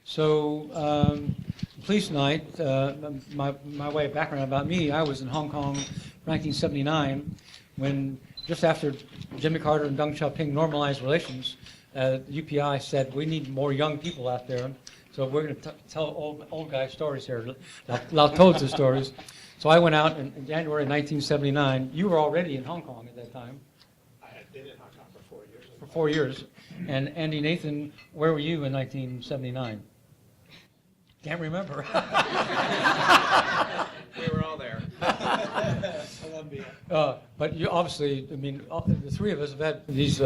So, police night, my way of background about me, I was in Hong Kong 1979 when, just after Jimmy Carter and Deng Xiaoping normalized relations, UPI said, we need more young people out there. So we're going to tell old guy stories here, La Toad's stories. So I went out in January 1979. You were already in Hong Kong at that time. I had been in Hong Kong for 4 years. For 4 years. And Andy Nathan, where were you in 1979? Can't remember. We were all there. Columbia. But you obviously, I mean, the three of us have had these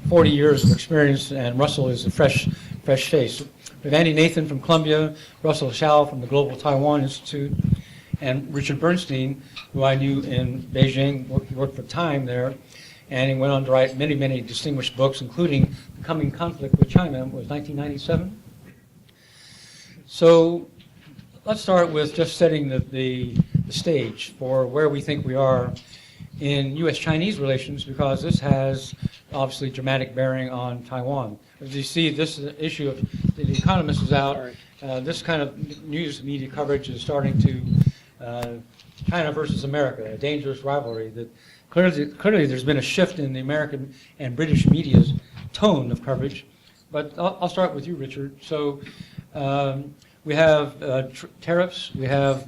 40 years of experience, and Russell is a fresh face. We have Andy Nathan from Columbia, Russell Hsiao from the Global Taiwan Institute, and Richard Bernstein, who I knew in Beijing. He worked for Time there, and he went on to write many, many distinguished books, including The Coming Conflict with China, was 1997. So let's start with just setting the stage for where we think we are in U.S.-Chinese relations, because this has obviously dramatic bearing on Taiwan. As you see, this issue of The Economist is out. This kind of news media coverage is starting to China versus America, a dangerous rivalry. That clearly there's been a shift in the American and British media's tone of coverage. But I'll start with you, Richard. So we have tariffs, we have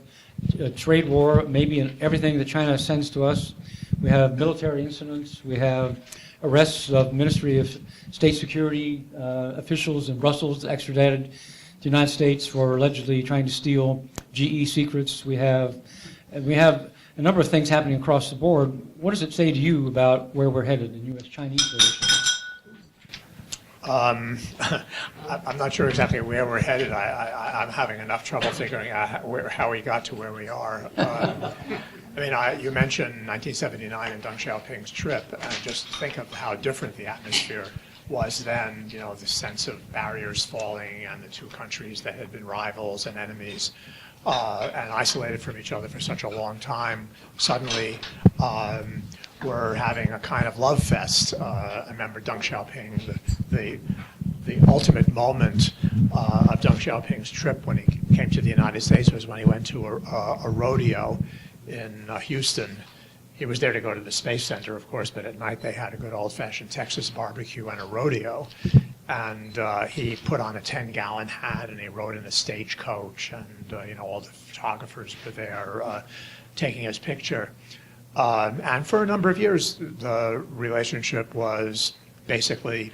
a trade war, maybe in everything that China sends to us. We have military incidents. We have arrests of Ministry of State Security officials in Brussels extradited to the United States for allegedly trying to steal GE secrets. We have a number of things happening across the board. What does it say to you about where we're headed in U.S.-Chinese relations? I'm not sure exactly where we're headed. I'm having enough trouble figuring out how we got to where we are. I mean, you mentioned 1979 and Deng Xiaoping's trip, and just think of how different the atmosphere was then. You know, the sense of barriers falling, and the two countries that had been rivals and enemies and isolated from each other for such a long time suddenly were having a kind of love fest. I remember Deng Xiaoping, the ultimate moment of Deng Xiaoping's trip when he came to the United States was when he went to a rodeo in Houston. He was there to go to the Space Center, of course, but at night they had a good old-fashioned Texas barbecue and a rodeo. And he put on a 10-gallon hat, and he rode in a stagecoach, and all the photographers were there taking his picture. And for a number of years, the relationship was basically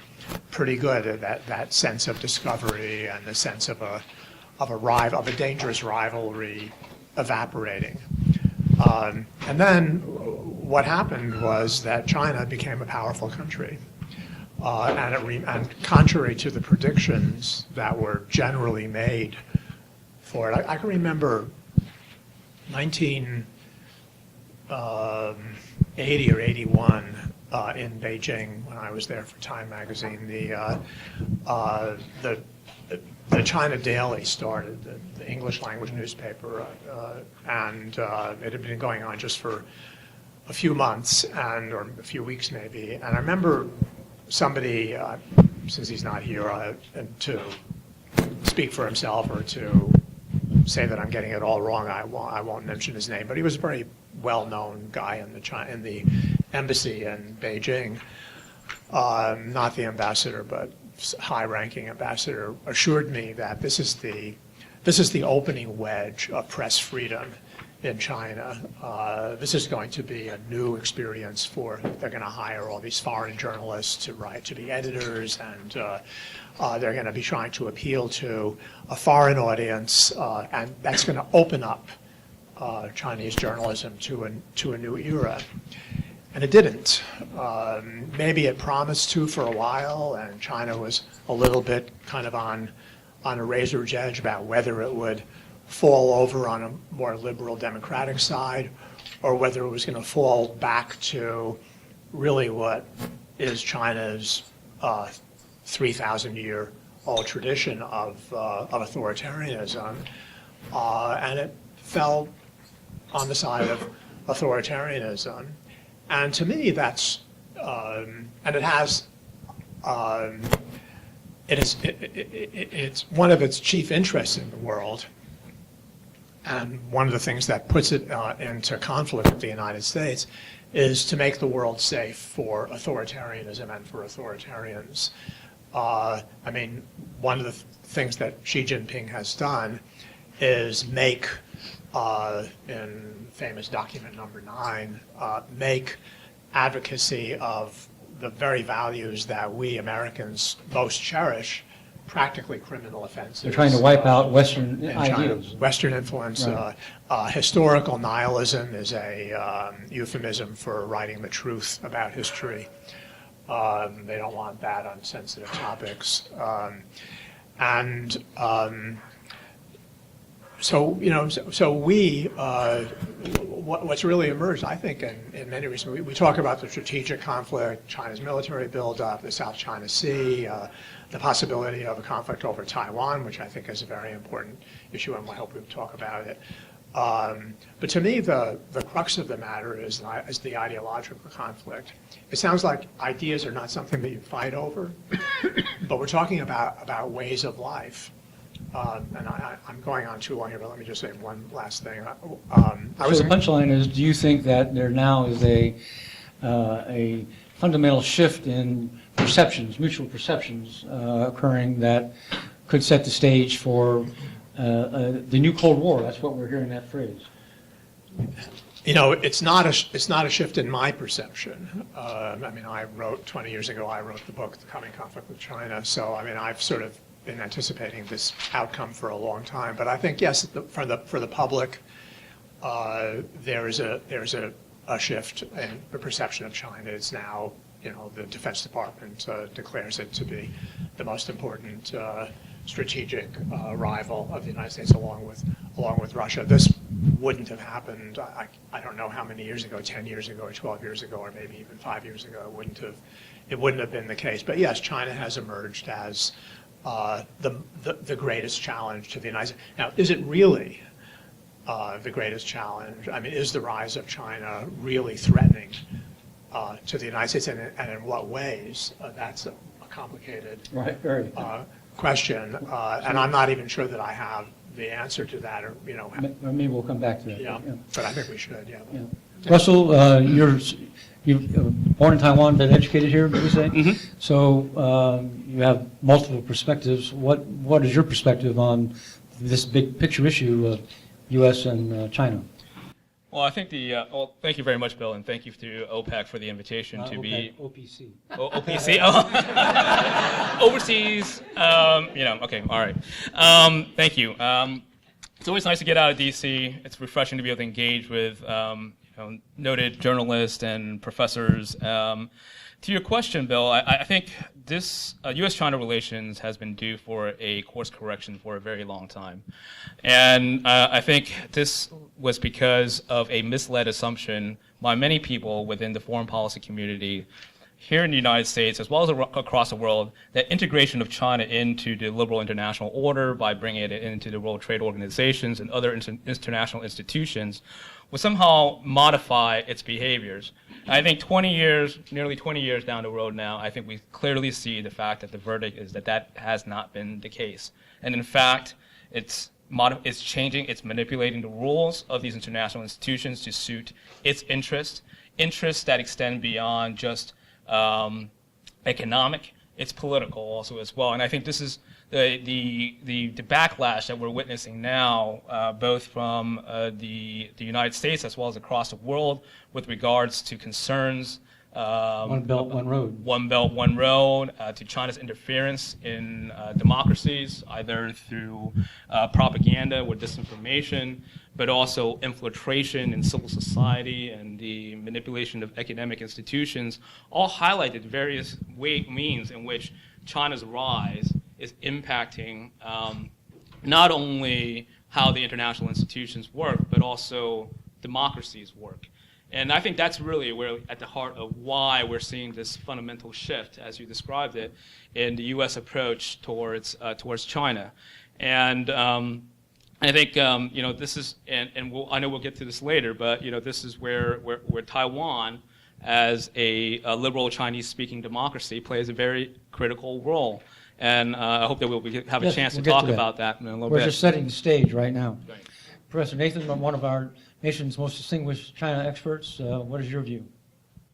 pretty good. That sense of discovery and the sense of a dangerous rivalry evaporating. And then what happened was that China became a powerful country. And contrary to the predictions that were generally made for it, I can remember 1980 or 81 in Beijing when I was there for Time magazine. The China Daily started, the English language newspaper, and it had been going on just for a few months or a few weeks maybe. And I remember somebody, since he's not here, to speak for himself or to say that I'm getting it all wrong, I won't mention his name, but he was a very well-known guy in the embassy in Beijing, not the ambassador, but high-ranking ambassador, assured me that this is the opening wedge of press freedom in China. This is going to be a new experience they're going to hire all these foreign journalists to be editors, and they're going to be trying to appeal to a foreign audience, and that's going to open up Chinese journalism to a new era. And it didn't. Maybe it promised to for a while, and China was a little bit kind of on a razor's edge about whether it would fall over on a more liberal democratic side, or whether it was going to fall back to really what is China's 3,000-year-old tradition of authoritarianism. And it fell on the side of authoritarianism. And to me, that's, and it has it's one of its chief interests in the world, and one of the things that puts it into conflict with the United States is to make the world safe for authoritarianism and for authoritarians. I mean, one of the things that Xi Jinping has done is make, in famous document number 9, make advocacy of the very values that we Americans most cherish practically criminal offenses. They're trying to wipe out Western ideas. Western influence. Right. Historical nihilism is a euphemism for writing the truth about history. They don't want that on sensitive topics. So we, what's really emerged, I think, in many reasons, we talk about the strategic conflict, China's military buildup, the South China Sea, the possibility of a conflict over Taiwan, which I think is a very important issue, and I hope we'll talk about it. But to me, the crux of the matter is the ideological conflict. It sounds like ideas are not something that you fight over, but we're talking about ways of life. And I'm going on too long here, but let me just say one last thing. So the punchline is, do you think that there now is a fundamental shift in perceptions, mutual perceptions occurring that could set the stage for the new Cold War? That's what we're hearing that phrase. You know, it's not a shift in my perception. I mean, 20 years ago, I wrote the book, The Coming Conflict with China. So, I mean, I've sort of been anticipating this outcome for a long time. But I think, yes, for the public, there is a shift in the perception of China. It's now, you know, the Defense Department declares it to be the most important strategic rival of the United States, along with Russia. This wouldn't have happened. I don't know how many years ago, 10 years ago, or 12 years ago, or maybe even 5 years ago. It wouldn't have been the case. But yes, China has emerged as the greatest challenge to the United States. Now, is it really the greatest challenge? I mean, is the rise of China really threatening to the United States, and in what ways? That's a complicated question, and I'm not even sure that I have the answer to that, or you know. Maybe we'll come back to that. Yeah, but I think we should. Yeah. Russell, you're born in Taiwan, been educated here, did you say? Mm-hmm. So you have multiple perspectives. What is your perspective on this big picture issue of U.S. and China? Well, I think well, thank you very much, Bill, and thank you to OPEC for the invitation to be OPC. OPC. Oh, overseas. Okay, all right. Thank you. It's always nice to get out of D.C. It's refreshing to be able to engage with noted journalists and professors. To your question, Bill, I think this U.S.-China relations has been due for a course correction for a very long time. And I think this was because of a misled assumption by many people within the foreign policy community here in the United States, as well as across the world, that integration of China into the liberal international order by bringing it into the World Trade Organizations and other international institutions would somehow modify its behaviors. I think nearly 20 years down the road now, I think we clearly see the fact that the verdict is that has not been the case. And in fact, it's changing, it's manipulating the rules of these international institutions to suit its interests that extend beyond just economic, it's political also as well. And I think this is the backlash that we're witnessing now, both from the United States as well as across the world, with regards to concerns. One Belt, One Road. One Belt, One Road, to China's interference in democracies, either through propaganda or disinformation, but also infiltration in civil society and the manipulation of academic institutions, all highlighted various means in which China's rise is impacting not only how the international institutions work, but also democracies work. And I think that's really where, at the heart of why we're seeing this fundamental shift, as you described it, in the U.S. approach towards China. And I think this is, and I know we'll get to this later, but this is where Taiwan as a liberal Chinese-speaking democracy, plays a very critical role. And I hope that we'll have a Yes, chance we'll to get talk to that. about that in a little We're bit. just setting the stage right now. Right. Professor Nathan, one of our nation's most distinguished China experts, what is your view?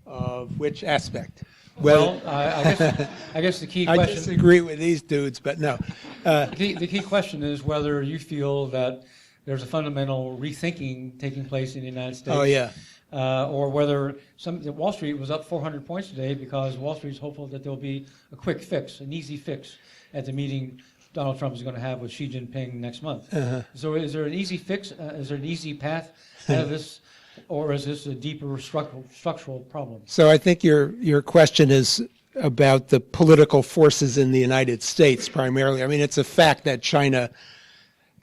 Of which aspect? Well, I guess the key I question. disagree with these dudes, but no. The key question is whether you feel that there's a fundamental rethinking taking place in the United States. Oh, yeah. Or whether Wall Street was up 400 points today because Wall Street's hopeful that there'll be a quick fix, an easy fix at the meeting Donald Trump is going to have with Xi Jinping next month. So is there an easy fix? Is there an easy path out of this? Or is this a deeper structural problem? So I think your question is about the political forces in the United States primarily. I mean, it's a fact that China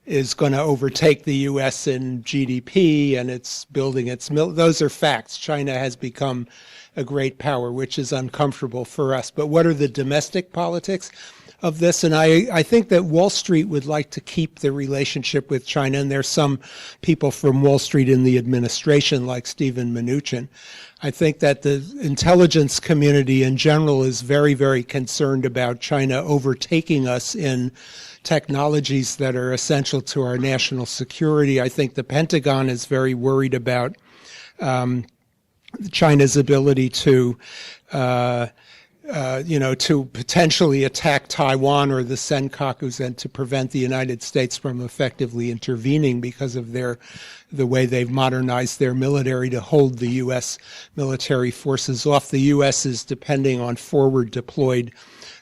is going to overtake the U.S. in GDP, and it's building its those are facts. China has become a great power, which is uncomfortable for us. But what are the domestic politics of this? And I think that Wall Street would like to keep the relationship with China, and there's some people from Wall Street in the administration, like Steven Mnuchin. I think that the intelligence community in general is very, very concerned about China overtaking us in technologies that are essential to our national security. I think the Pentagon is very worried about China's ability to to potentially attack Taiwan or the Senkakus and to prevent the United States from effectively intervening because of the way they've modernized their military to hold the U.S. military forces off. The U.S. is depending on forward deployed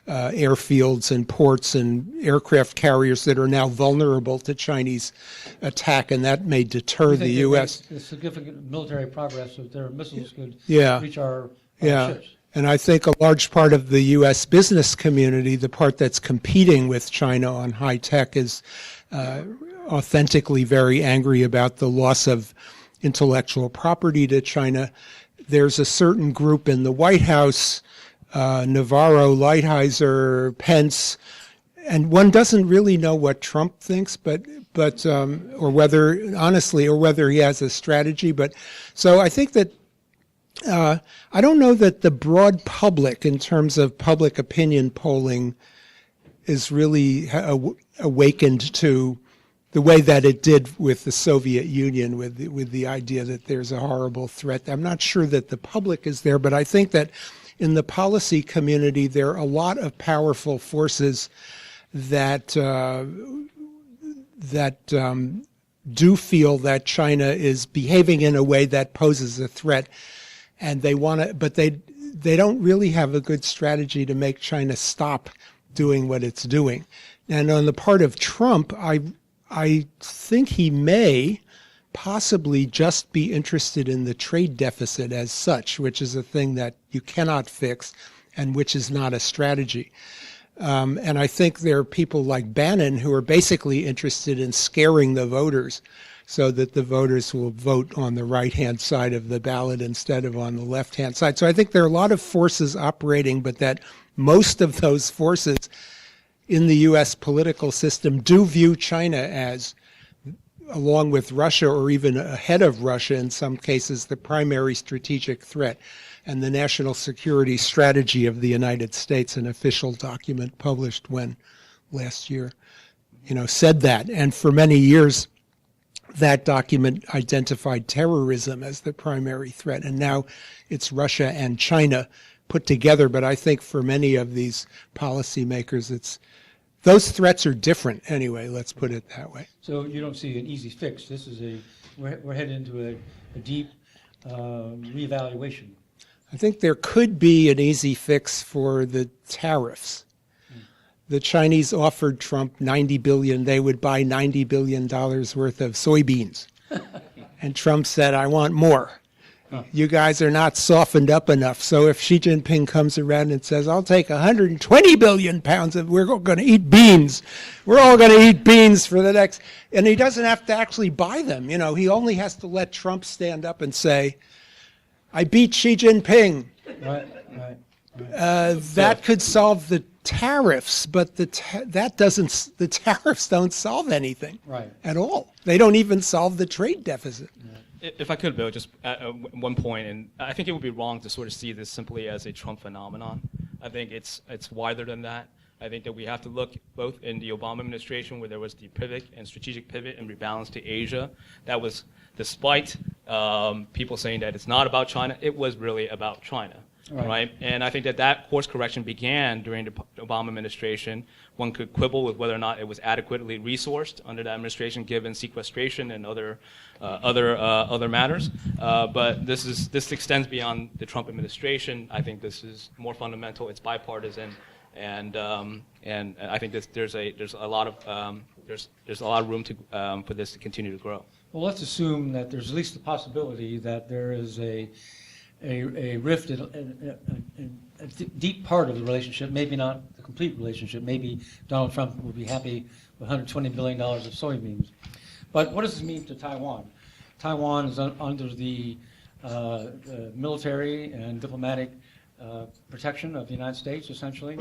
airfields and ports and aircraft carriers that are now vulnerable to Chinese attack, and that may deter the U.S. Significant military progress, so their missiles could Yeah. reach our Yeah. ships. And I think a large part of the U.S. business community, the part that's competing with China on high tech, is authentically very angry about the loss of intellectual property to China. There's a certain group in the White House, Navarro, Lighthizer, Pence, and one doesn't really know what Trump thinks, or whether he has a strategy. But so I think that I don't know that the broad public, in terms of public opinion polling, is really awakened to the way that it did with the Soviet Union, with the idea that there's a horrible threat. I'm not sure that the public is there, but I think that in the policy community, there are a lot of powerful forces that do feel that China is behaving in a way that poses a threat, and they want to, but they don't really have a good strategy to make China stop doing what it's doing. And on the part of Trump, I think he may possibly just be interested in the trade deficit as such, which is a thing that you cannot fix and which is not a strategy. And I think there are people like Bannon who are basically interested in scaring the voters so that the voters will vote on the right-hand side of the ballot instead of on the left-hand side. So I think there are a lot of forces operating, but that most of those forces in the U.S. political system do view China as, along with Russia or even ahead of Russia in some cases, the primary strategic threat. And the national security strategy of the United States, an official document published last year, said that. And for many years, that document identified terrorism as the primary threat. And now it's Russia and China put together. But I think for many of these policymakers, those threats are different anyway, let's put it that way. So you don't see an easy fix. This is we're headed into a deep reevaluation. I think there could be an easy fix for the tariffs. The Chinese offered Trump $90 billion. They would buy $90 billion worth of soybeans. And Trump said, I want more. You guys are not softened up enough. So if Xi Jinping comes around and says, I'll take 120 billion pounds of, we're going to eat beans. We're all going to eat beans for the next, and he doesn't have to actually buy them. He only has to let Trump stand up and say, I beat Xi Jinping. Right. That could solve the tariffs, but the tariffs don't solve anything Right. at all. They don't even solve the trade deficit. Yeah. If I could, Bill, just at one point, and I think it would be wrong to sort of see this simply as a Trump phenomenon. I think it's wider than that. I think that we have to look both in the Obama administration, where there was the pivot and strategic pivot and rebalance to Asia. That was despite people saying that it's not about China. It was really about China. Right. And I think that course correction began during the Obama administration. One could quibble with whether or not it was adequately resourced under that administration, given sequestration and other matters. But this extends beyond the Trump administration. I think this is more fundamental. It's bipartisan, and I think there's a lot of room for this to continue to grow. Well, let's assume that there's at least the possibility that there is a rift in a deep part of the relationship, maybe not the complete relationship. Maybe Donald Trump would be happy with $120 billion of soybeans. But what does this mean to Taiwan? Taiwan is under the military and diplomatic protection of the United States, essentially.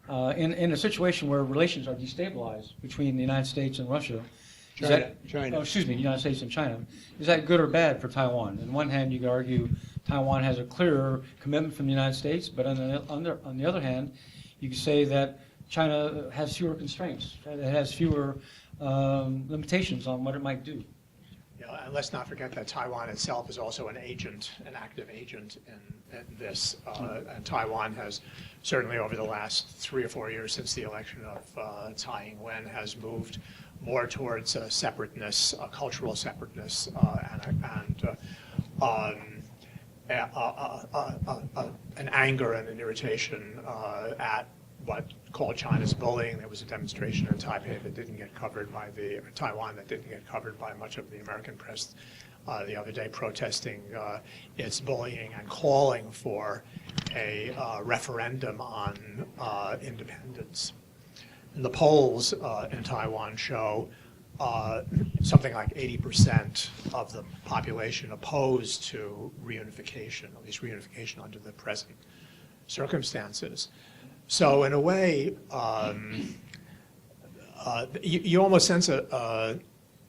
In a situation where relations are destabilized between the United States and Russia, United States and China. Is that good or bad for Taiwan? On one hand, you could argue Taiwan has a clearer commitment from the United States, but on the other hand, you could say that China has fewer constraints. It has fewer limitations on what it might do. Yeah, and let's not forget that Taiwan itself is also an active agent in this. And Taiwan has certainly over the last 3 or 4 years since the election of Tsai Ing-wen has moved more towards separateness, cultural separateness, an anger and an irritation at what called China's bullying. There was a demonstration in Taipei that didn't get covered by Taiwan that didn't get covered by much of the American press the other day, protesting its bullying and calling for a referendum on independence. And the polls in Taiwan show something like 80% of the population opposed to reunification, at least reunification under the present circumstances. So in a way, you almost sense an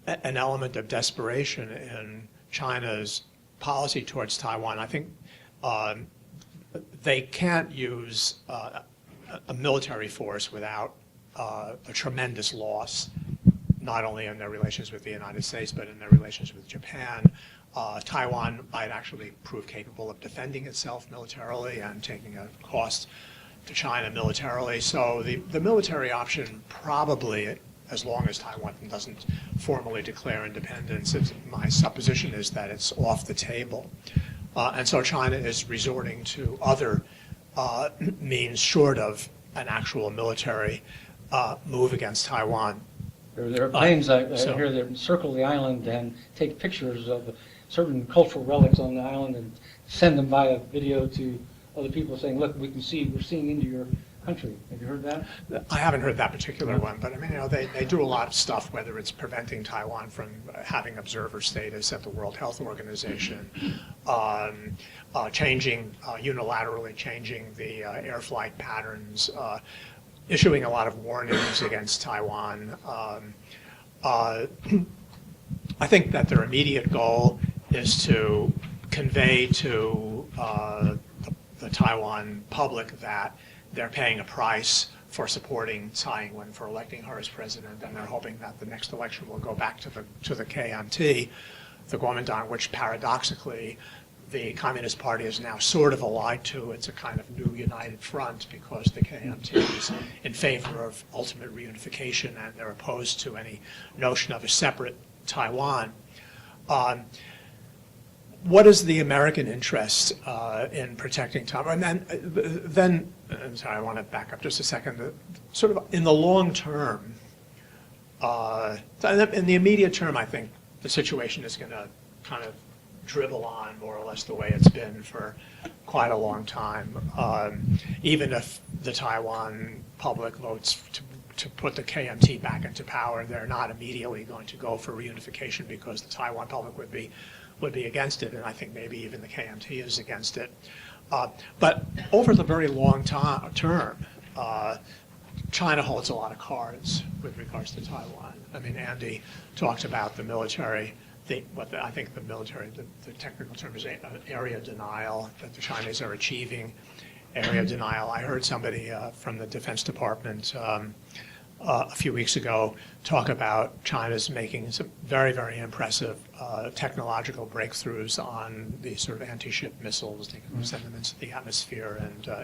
element of desperation in China's policy towards Taiwan. I think they can't use a military force without a tremendous loss, not only in their relations with the United States, but in their relations with Japan. Taiwan might actually prove capable of defending itself militarily and taking a cost to China militarily. So the military option probably, as long as Taiwan doesn't formally declare independence, my supposition is that it's off the table. And so China is resorting to other means short of an actual military move against Taiwan. There are planes I hear that circle the island and take pictures of certain cultural relics on the island and send them via video to other people saying, look, we're seeing into your country. Have you heard that? I haven't heard that particular one, but I mean, they do a lot of stuff, whether it's preventing Taiwan from having observer status at the World Health Organization, unilaterally changing the air flight patterns, issuing a lot of warnings against Taiwan. I think that their immediate goal is to convey to the Taiwan public that they're paying a price for supporting Tsai Ing-wen, for electing her as president, and they're hoping that the next election will go back to the KMT, the Kuomintang, which paradoxically the Communist Party is now sort of allied to. It's a kind of new united front because the KMT is in favor of ultimate reunification and they're opposed to any notion of a separate Taiwan. What is the American interest in protecting Taiwan? And then, sorry, I want to back up just a second. Sort of in the long term, in the immediate term, I think the situation is going to kind of dribble on more or less the way it's been for quite a long time. Even if the Taiwan public votes to put the KMT back into power, they're not immediately going to go for reunification because the Taiwan public would be against it, and I think maybe even the KMT is against it. But over the very long term, China holds a lot of cards with regards to Taiwan. I mean, Andy talked about the military I think the military, the technical term is area denial, that the Chinese are achieving area denial. I heard somebody from the Defense Department a few weeks ago talk about China's making some very, very impressive technological breakthroughs on these sort of anti-ship missiles. They can send them into the atmosphere,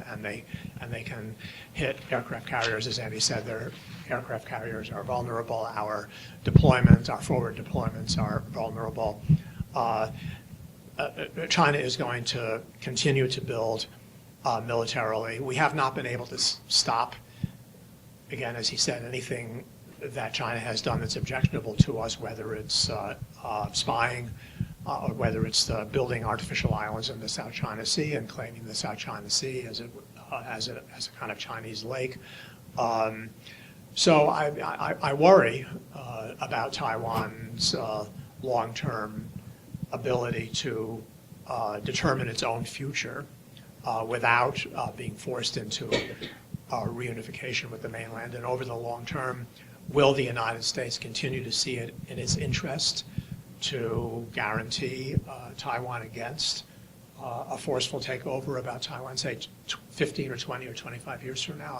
and they can hit aircraft carriers. As Andy said, their aircraft carriers are vulnerable. Our deployments, our forward deployments, are vulnerable. China is going to continue to build militarily. We have not been able to stop, again, as he said, anything that China has done that's objectionable to us, whether it's spying or whether it's building artificial islands in the South China Sea and claiming the South China Sea as a kind of Chinese lake. So I worry about Taiwan's long-term ability to determine its own future without being forced into reunification with the mainland. And over the long term, will the United States continue to see it in its interest to guarantee Taiwan against a forceful takeover about Taiwan, say 15 or 20 or 25 years from now?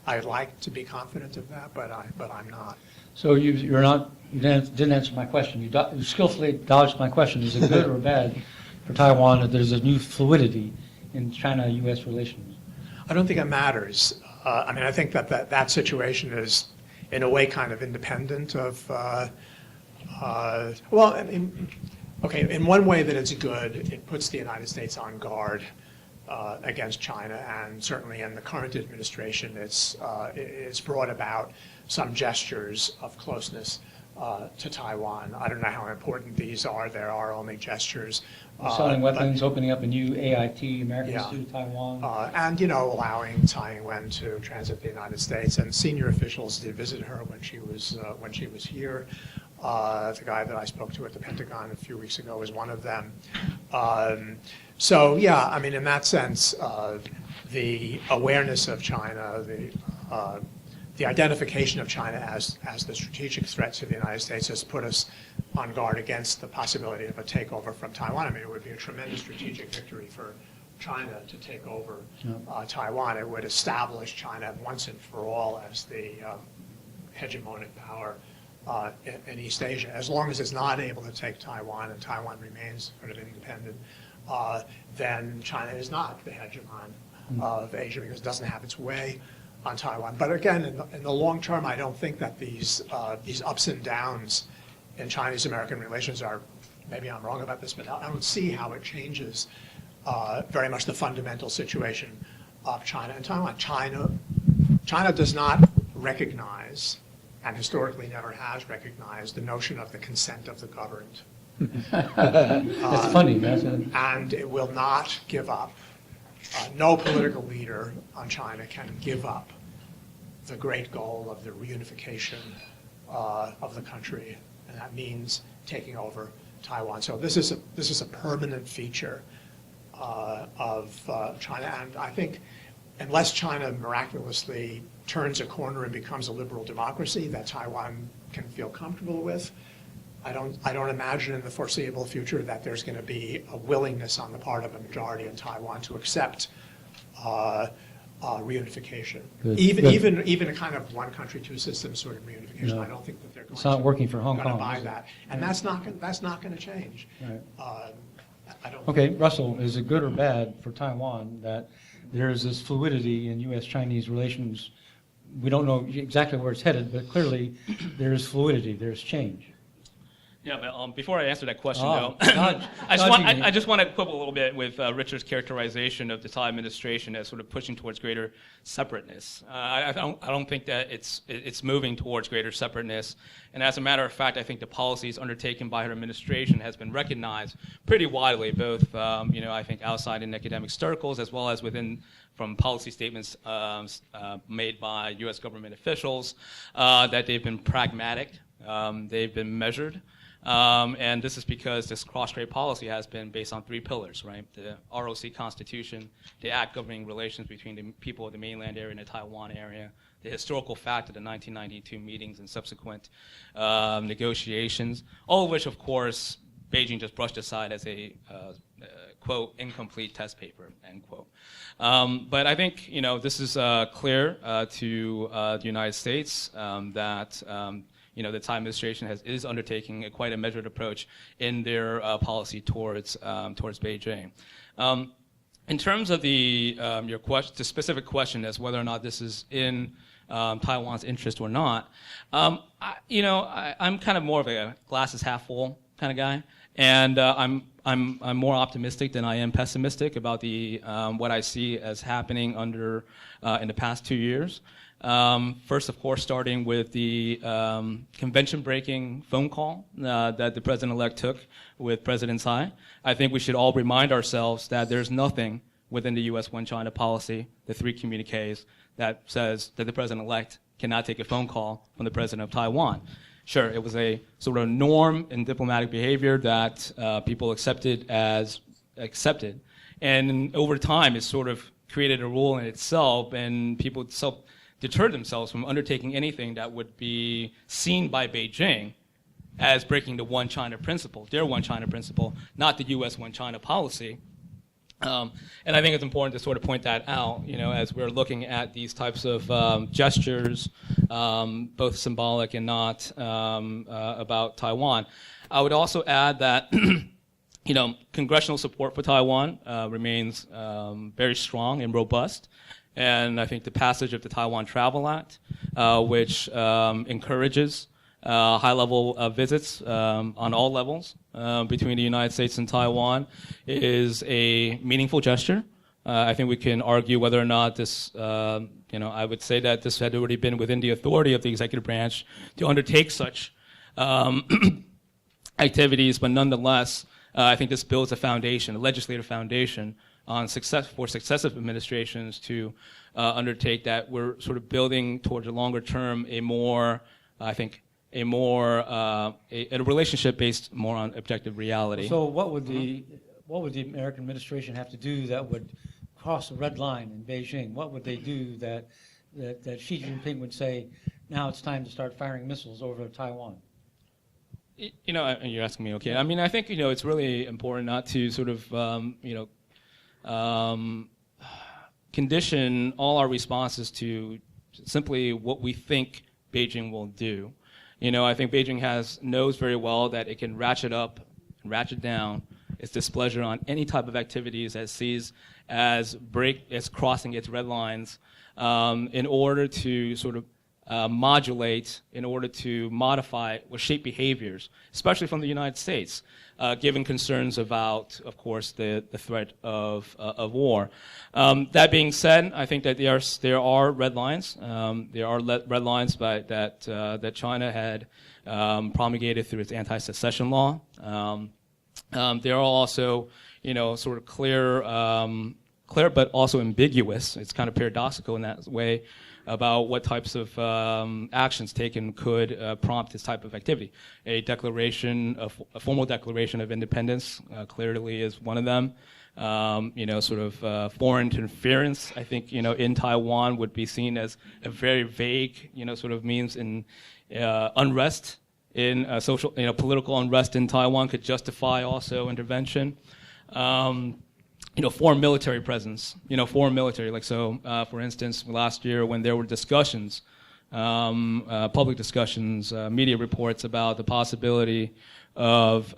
I'd like to be confident of that, but I'm not. So you didn't answer my question. You skillfully dodged my question. Is it good or bad for Taiwan that there's a new fluidity in China-U.S. relations? I don't think it matters. I mean, I think that situation is, in a way, kind of independent of. Well, I mean, okay. In one way that it's good, it puts the United States on guard against China, and certainly in the current administration, it's brought about some gestures of closeness to Taiwan. I don't know how important these are. There are only gestures. Selling weapons, opening up a new AIT, American Institute of Taiwan. And, allowing Tsai Ing-wen to transit the United States. And senior officials did visit her when she was here. The guy that I spoke to at the Pentagon a few weeks ago was one of them. So, yeah, I mean, in that sense, the awareness of China, the identification of China as the strategic threat to the United States has put us on guard against the possibility of a takeover from Taiwan. I mean, it would be a tremendous strategic victory for China to take over Taiwan. It would establish China once and for all as the hegemonic power in East Asia. As long as it's not able to take Taiwan and Taiwan remains sort of independent, then China is not the hegemon of Asia because it doesn't have its way on Taiwan. But again, in the long term, I don't think that these ups and downs in Chinese-American relations are, maybe I'm wrong about this, but I don't see how it changes very much the fundamental situation of China and Taiwan. China does not recognize, and historically never has recognized, the notion of the consent of the governed. It's funny, man. And it will not give up. No political leader on China can give up the great goal of the reunification of the country, and that means taking over Taiwan. So this is a permanent feature of China, and I think unless China miraculously turns a corner and becomes a liberal democracy that Taiwan can feel comfortable with, I don't imagine in the foreseeable future that there's going to be a willingness on the part of a majority in Taiwan to accept reunification. Even a kind of one country, two systems sort of reunification. No, I don't think that they're going it's not working for Hong to Kong, buy that, and that's not going to change. Right. I don't. Okay, Russell, is it good or bad for Taiwan that there is this fluidity in U.S.-Chinese relations? We don't know exactly where it's headed, but clearly there is fluidity, there's change. Yeah, but before I answer that question, though, I just want to quibble a little bit with Richard's characterization of the Tsai administration as sort of pushing towards greater separateness. I don't think that it's moving towards greater separateness. And as a matter of fact, I think the policies undertaken by her administration has been recognized pretty widely, both I think outside in academic circles as well as from policy statements made by U.S. government officials, that they've been pragmatic, they've been measured. And this is because this cross-strait policy has been based on three pillars, right? The ROC Constitution, the act governing relations between the people of the mainland area and the Taiwan area, the historical fact of the 1992 meetings and subsequent negotiations, all of which, of course, Beijing just brushed aside as a quote incomplete test paper, end quote. But I think this is clear to the United States that the Tsai administration is undertaking quite a measured approach in their policy towards Beijing. In terms of the specific question as whether or not this is in Taiwan's interest or not, I'm kind of more of a glasses half full kind of guy, and I'm more optimistic than I am pessimistic about the what I see as happening in the past 2 years. First, of course, starting with the convention-breaking phone call that the president-elect took with President Tsai. I think we should all remind ourselves that there's nothing within the U.S. One China policy, the 3 communiques, that says that the president-elect cannot take a phone call from the president of Taiwan. Sure, it was a sort of norm in diplomatic behavior that people accepted as accepted. And over time, it sort of created a rule in itself, and people deterred themselves from undertaking anything that would be seen by Beijing as breaking the One China principle, their One China principle, not the U.S. One China policy. And I think it's important to sort of point that out, as we're looking at these types of gestures, both symbolic and not, about Taiwan. I would also add that, congressional support for Taiwan remains very strong and robust. And I think the passage of the Taiwan Travel Act, which encourages high-level visits on all levels between the United States and Taiwan, is a meaningful gesture. I think we can argue whether or not this, I would say that this had already been within the authority of the executive branch to undertake such activities, but nonetheless, I think this builds a foundation, a legislative foundation, for successive administrations to undertake that. We're sort of building towards a longer term a relationship based more on objective reality. So what would the American administration have to do that would cross a red line in Beijing? What would they do that Xi Jinping would say, now it's time to start firing missiles over Taiwan? You're asking me, okay. I mean, I think, it's really important not to sort of, condition all our responses to simply what we think Beijing will do. I think Beijing knows very well that it can ratchet up and ratchet down its displeasure on any type of activities that it sees as crossing its red lines, in order to sort of modulate, in order to modify or shape behaviors, especially from the United States, given concerns about, of course, the threat of war. That being said, I think that there are red lines. There are red lines that China had promulgated through its anti-secession law. There are also, sort of clear but also ambiguous. It's kind of paradoxical in that way about what types of actions taken could prompt this type of activity. A formal declaration of independence clearly is one of them. Foreign interference, I think, in Taiwan would be seen as a very vague, sort of means in unrest in social, political unrest in Taiwan could justify also intervention. Foreign military presence, foreign military, for instance, last year when there were discussions, public discussions, media reports about the possibility of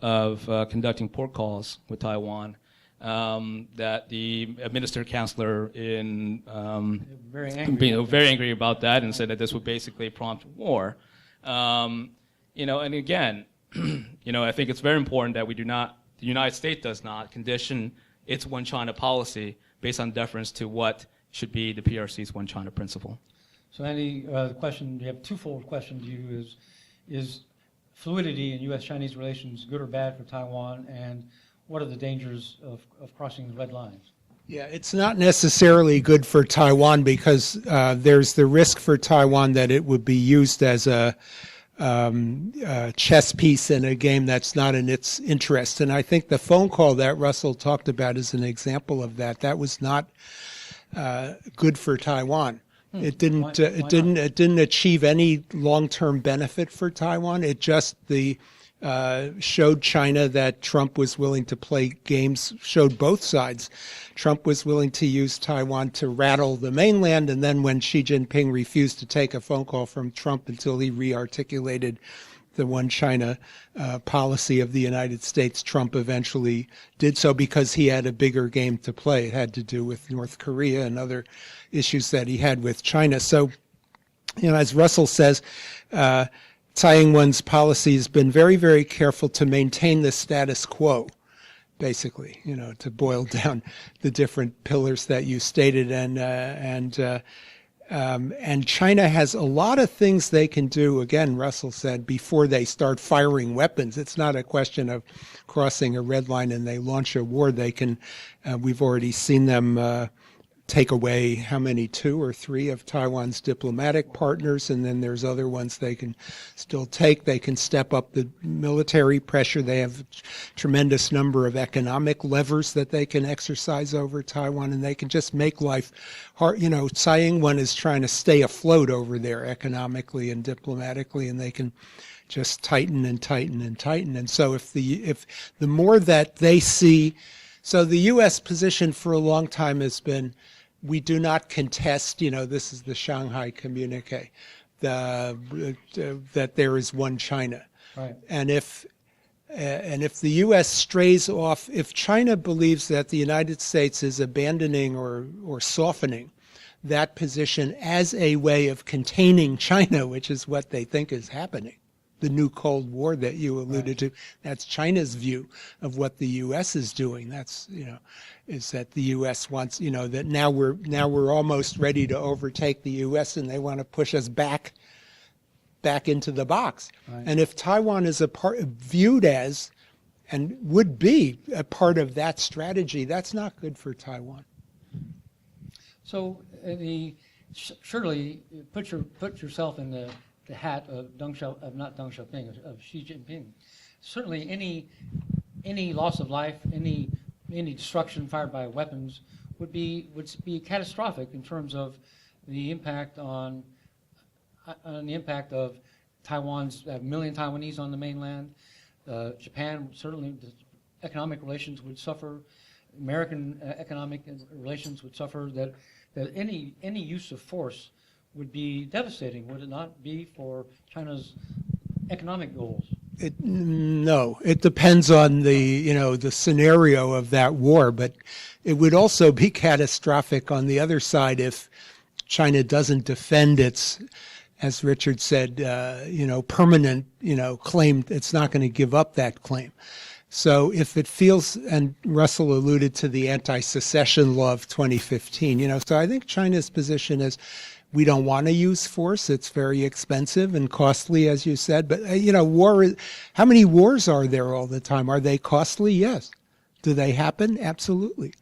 conducting port calls with Taiwan, that the minister counselor very angry about that and said that this would basically prompt war. And again, I think it's very important that the United States does not condition its One China policy based on deference to what should be the PRC's One China principle. So Andy, the question, you have a twofold question to you is fluidity in U.S.-Chinese relations good or bad for Taiwan, and what are the dangers of crossing the red lines? Yeah, it's not necessarily good for Taiwan because there's the risk for Taiwan that it would be used as a chess piece in a game that's not in its interest. And I think the phone call that Russell talked about is an example of that. That was not good for Taiwan. It didn't achieve any long-term benefit for Taiwan. It just the showed China that Trump was willing to play games, showed both sides. Trump was willing to use Taiwan to rattle the mainland, and then when Xi Jinping refused to take a phone call from Trump until he re-articulated the one China policy of the United States, Trump eventually did so because he had a bigger game to play. It had to do with North Korea and other issues that he had with China. So, as Russell says, Tsai Ing-wen's policy has been very, very careful to maintain the status quo, basically, to boil down the different pillars that you stated. And China has a lot of things they can do, again, Russell said, before they start firing weapons. It's not a question of crossing a red line and they launch a war. They can, we've already seen them take away how many, 2 or 3 of Taiwan's diplomatic partners, and then there's other ones they can still take. They can step up the military pressure. They have a tremendous number of economic levers that they can exercise over Taiwan, and they can just make life hard. Tsai Ing-wen is trying to stay afloat over there economically and diplomatically, and they can just tighten and tighten and tighten. And so if the more that they see, so the U.S. position for a long time has been, we do not contest, this is the Shanghai communique, that there is one China. Right. And if the U.S. strays off, if China believes that the United States is abandoning or softening that position as a way of containing China, which is what they think is happening, the new Cold War that you alluded to, that's China's view of what the U.S. is doing. That's, is that the U.S. wants, that now we're almost ready to overtake the U.S. and they want to push us back into the box. Right. And if Taiwan is viewed as and would be a part of that strategy, that's not good for Taiwan. So surely put yourself in the hat of not Deng Xiaoping, of Xi Jinping. Certainly any loss of life, any destruction fired by weapons would be catastrophic in terms of the impact on the impact of Taiwan's 1 million Taiwanese on the mainland. Japan, certainly the economic relations would suffer. American economic relations would suffer. That any use of force would be devastating, would it not be, for China's economic goals? No, it depends on the scenario of that war, but it would also be catastrophic on the other side if China doesn't defend its, as Richard said, permanent, claim. It's not going to give up that claim. So if it feels, and Russell alluded to the anti-secession law of 2015, so I think China's position is, we don't want to use force. It's very expensive and costly, as you said. But, war, how many wars are there all the time? Are they costly? Yes. Do they happen? Absolutely.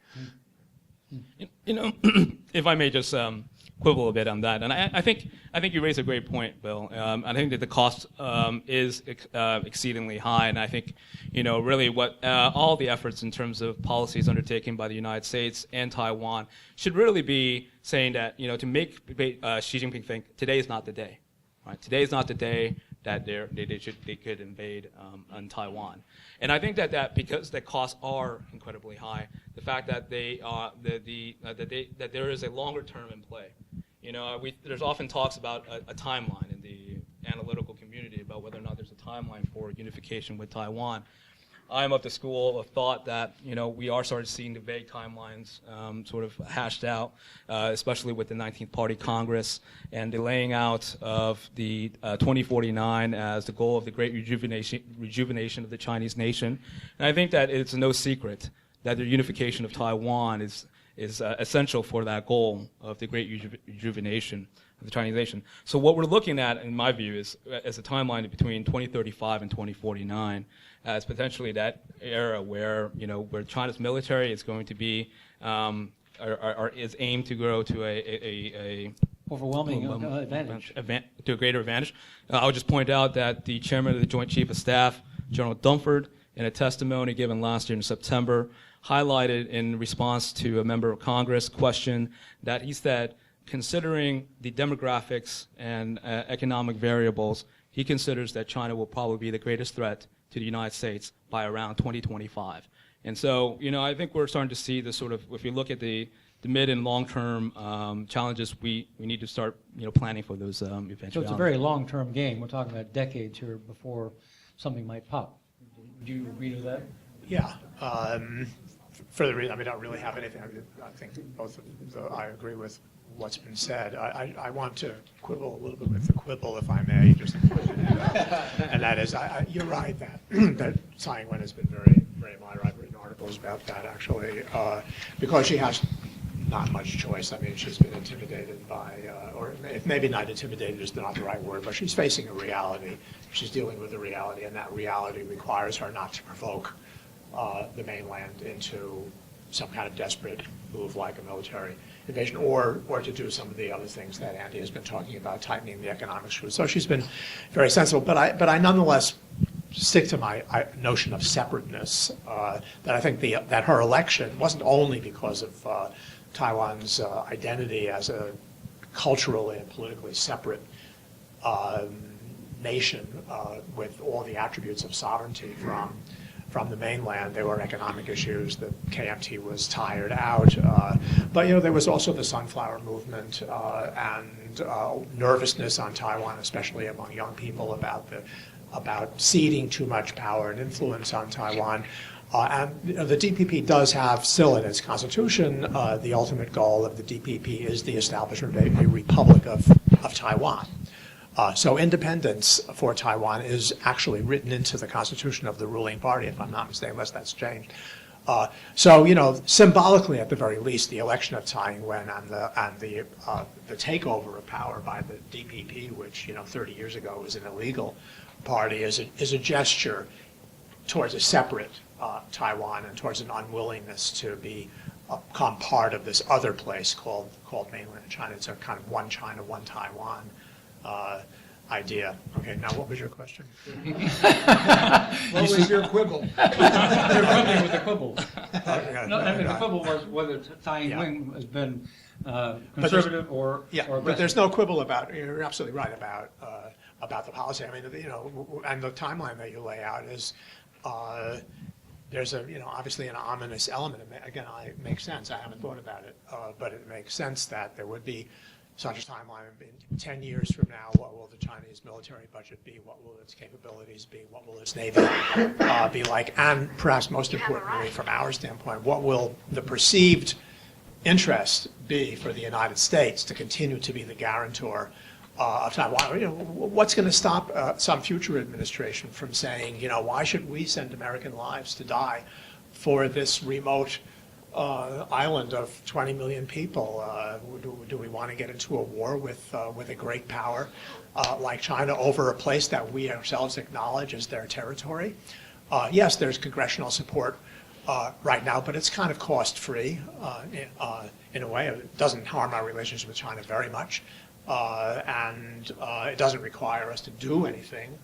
If I may just quibble a bit on that, and I think you raise a great point, Bill. I think that the cost is exceedingly high, and I think really what all the efforts in terms of policies undertaken by the United States and Taiwan should really be saying that to make Xi Jinping think today is not the day, right? Today is not the day that they could invade on Taiwan, and I think that because the costs are incredibly high, the fact that that there is a longer term in play. There's often talks about a timeline in the analytical community about whether or not there's a timeline for unification with Taiwan. I'm of the school of thought that we are starting to see the vague timelines sort of hashed out, especially with the 19th Party Congress and the laying out of the 2049 as the goal of the great rejuvenation of the Chinese nation. And I think that it's no secret that the unification of Taiwan is essential for that goal of the great rejuvenation of the Chinese nation. So what we're looking at, in my view, is as a timeline between 2035 and 2049 as potentially that era where where China's military is going to be is aimed to grow to a overwhelming advantage. To a greater advantage. I would just point out that the chairman of the Joint Chief of Staff, General Dunford, in a testimony given last year in September, highlighted in response to a member of Congress question that he said, considering the demographics and economic variables, he considers that China will probably be the greatest threat to the United States by around 2025. And so, I think we're starting to see the sort of, if you look at the mid and long-term challenges, we need to start, planning for those eventualities. So it's a very long-term game. We're talking about decades here before something might pop. Would you agree to that? Yeah. For the reason, I don't really have anything. I think I agree with what's been said. I want to quibble a little bit with the quibble, if I may, just and that is, you're right that that Tsai Ing-wen has been very, very minor. I've written articles about that actually, because she has not much choice. I mean, she's been intimidated by, or maybe not intimidated is not the right word, but she's facing a reality. She's dealing with a reality, and that reality requires her not to provoke the mainland into some kind of desperate move like a military invasion, or to do some of the other things that Andy has been talking about, tightening the economic screws. So she's been very sensible, but I nonetheless stick to my notion of separateness, that I think that her election wasn't only because of Taiwan's identity as a culturally and politically separate nation with all the attributes of sovereignty from the mainland. There were economic issues. The KMT was tired out. But, there was also the Sunflower Movement and nervousness on Taiwan, especially among young people, about ceding too much power and influence on Taiwan. And the DPP does have still in its constitution, the ultimate goal of the DPP is the establishment of a republic of Taiwan. So independence for Taiwan is actually written into the constitution of the ruling party, if I'm not mistaken, unless that's changed. So, symbolically, at the very least, the election of Tsai Ing-wen and the takeover of power by the DPP, which 30 years ago was an illegal party, is a gesture towards a separate Taiwan and towards an unwillingness to become part of this other place called mainland China. It's a kind of one China, one Taiwan idea. Okay, now what was your question? What was your quibble? You're rubbing with the quibble. No, I mean, the Right. quibble was whether Tsai Ing-wen Yeah. has been conservative or Yeah, or but there's aggressive. no quibble about, you're absolutely right about the policy. I mean, and the timeline that you lay out is, there's obviously an ominous element. Again, it makes sense. I haven't thought about it, but it makes sense that there would be such a timeline. In 10 years from now, what will the Chinese military budget be? What will its capabilities be? What will its navy be like? And perhaps most importantly, from our standpoint, what will the perceived interest be for the United States to continue to be the guarantor of Taiwan? What's going to stop some future administration from saying, why should we send American lives to die for this remote island of 20 million people? Do we want to get into a war with a great power like China over a place that we ourselves acknowledge as their territory? Yes, there's congressional support right now, but it's kind of cost-free in a way. It doesn't harm our relationship with China very much, and it doesn't require us to do anything